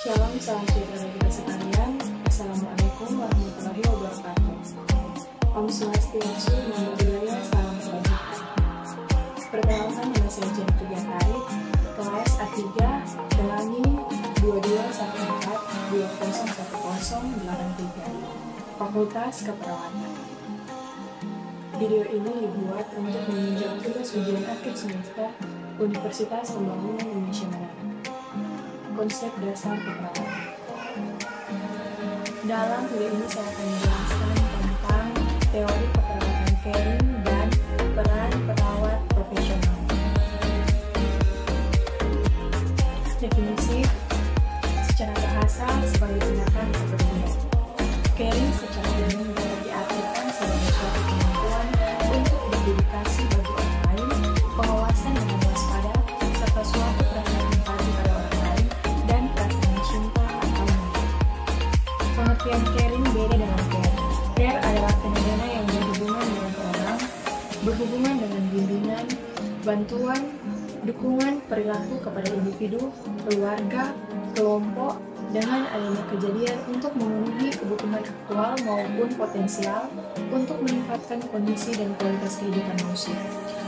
Shalom, salam sejahtera kita sekalian. Assalamualaikum warahmatullahi wabarakatuh. Om Swastiastu, Namo Buddhaya, salam kebajikan. Perkenalkan, nama saya Jen Trigatari, kelas A3 dengan NIM 2214201083, Fakultas Keperawatan. Video ini dibuat untuk meninjau tugas ujian akhir semester Universitas Pembangunan Indonesia Manado. Konsep dasar keperawatan. Dalam video ini saya akan menjelaskan tentang teori keperawatan caring dan peran perawat profesional. Definisi secara bahasa sebagai tindakan kepedulian. Caring secara umum dapat diartikan sebagai suatu kemampuan untuk berdedikasi bagi orang lain, pengawasan dengan waspada, serta suatu perasaan empati pada orang lain, dan perasaan cinta atau memiliki. Pengertian caring beda dengan care. Care adalah fenomena yang berhubungan dengan orang, berhubungan dengan bimbingan, bantuan, dukungan perilaku kepada individu, keluarga, kelompok, dengan adanya kejadian untuk memenuhi kebutuhan aktual maupun potensial untuk meningkatkan kondisi dan kualitas kehidupan manusia.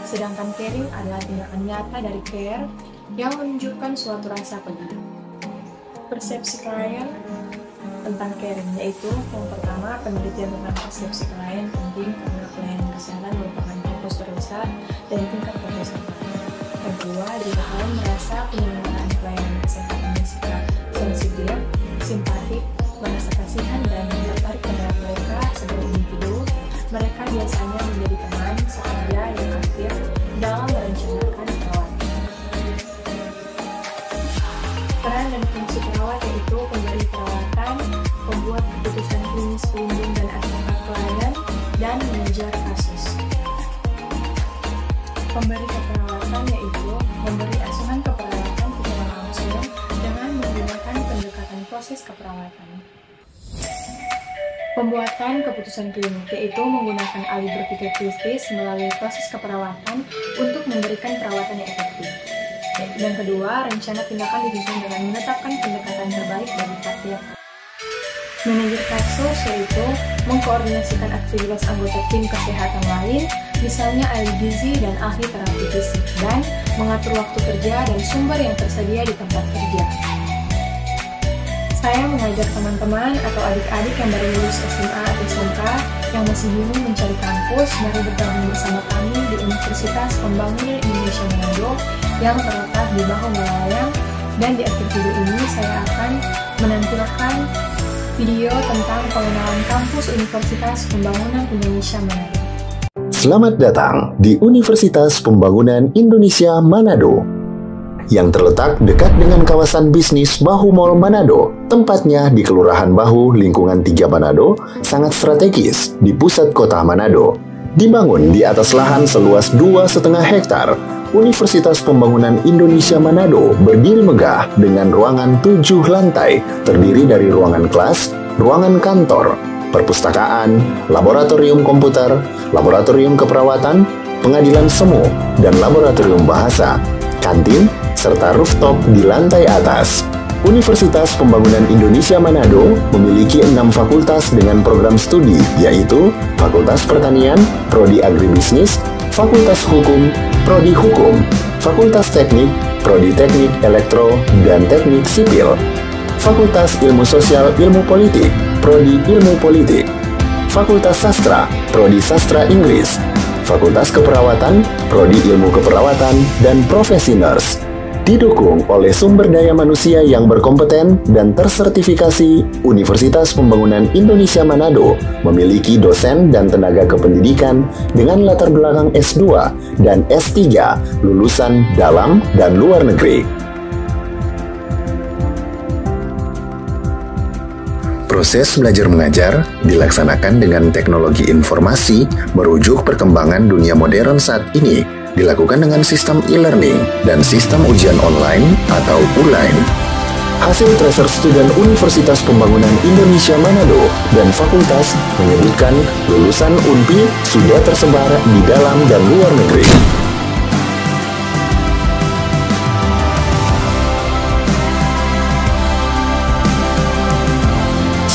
Sedangkan caring adalah tindakan nyata dari care yang menunjukkan suatu rasa peduli. Persepsi klien tentang caring, yaitu yang pertama, penelitian tentang persepsi klien penting karena pelayanan kesehatan merupakan fokus terbesar dan tingkat kepuasan klien. Kedua, jika klien merasa penyelenggaraan pelayanan kesehatan bersikap sensitif, simpatik, merasa kasihan, dan tertarik pada mereka sebagai individu, mereka biasanya menjadi teman sekerja yang aktif dalam merencanakan perawatan. Peran dan fungsi perawat yaitu pemberi perawatan, pembuat keputusan klinis pelindung dan advokat klien, dan manajer kasus. Pemberi keperawatan yaitu memberi asuhan keperawatan secara langsung dengan menggunakan pendekatan proses keperawatan. Pembuatan keputusan klinik yaitu menggunakan alih berpikir kritis melalui proses keperawatan untuk memberikan perawatan yang efektif. Dan kedua, rencana tindakan disusun dengan menetapkan pendekatan terbaik bagi tiap. Manajer kasus yaitu mengkoordinasikan aktivitas anggota tim kesehatan lain, misalnya ahli gizi dan ahli terapi fisik, dan mengatur waktu kerja dan sumber yang tersedia di tempat kerja. Saya mengajak teman-teman atau adik-adik yang baru lulus SMA atau SMK yang masih bingung mencari kampus, mari bergabung bersama kami di Universitas Pembangunan Indonesia Manado yang terletak di Bahu Malayang. Dan di akhir video ini saya akan menampilkan video tentang pengenalan kampus Universitas Pembangunan Indonesia Manado. Selamat datang di Universitas Pembangunan Indonesia Manado yang terletak dekat dengan kawasan bisnis Bahu Mall Manado. Tempatnya di Kelurahan Bahu, Lingkungan 3 Manado, sangat strategis di pusat kota Manado. Dibangun di atas lahan seluas 2,5 hektar, Universitas Pembangunan Indonesia Manado berdiri megah dengan ruangan 7 lantai, terdiri dari ruangan kelas, ruangan kantor, perpustakaan, laboratorium komputer, laboratorium keperawatan, pengadilan semu, dan laboratorium bahasa, kantin, serta rooftop di lantai atas. Universitas Pembangunan Indonesia Manado memiliki 6 fakultas dengan program studi, yaitu Fakultas Pertanian, Prodi Agribisnis, Fakultas Hukum, Prodi Hukum, Fakultas Teknik, Prodi Teknik Elektro dan Teknik Sipil, Fakultas Ilmu Sosial Ilmu Politik, Prodi Ilmu Politik, Fakultas Sastra, Prodi Sastra Inggris, Fakultas Keperawatan, Prodi Ilmu Keperawatan, dan Profesi Nurse. Didukung oleh sumber daya manusia yang berkompeten dan tersertifikasi, Universitas Pembangunan Indonesia Manado memiliki dosen dan tenaga kependidikan dengan latar belakang S2 dan S3 lulusan dalam dan luar negeri. Proses belajar mengajar dilaksanakan dengan teknologi informasi merujuk perkembangan dunia modern saat ini, dilakukan dengan sistem e-learning dan sistem ujian online atau ULAIN. Hasil tracer student Universitas Pembangunan Indonesia Manado dan fakultas menyebutkan lulusan UNPI sudah tersebar di dalam dan luar negeri.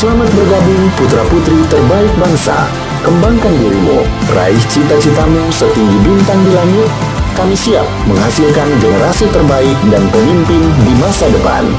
Selamat bergabung putra-putri terbaik bangsa. Kembangkan dirimu, raih cita-citamu setinggi bintang di langit. Kami siap menghasilkan generasi terbaik dan pemimpin di masa depan.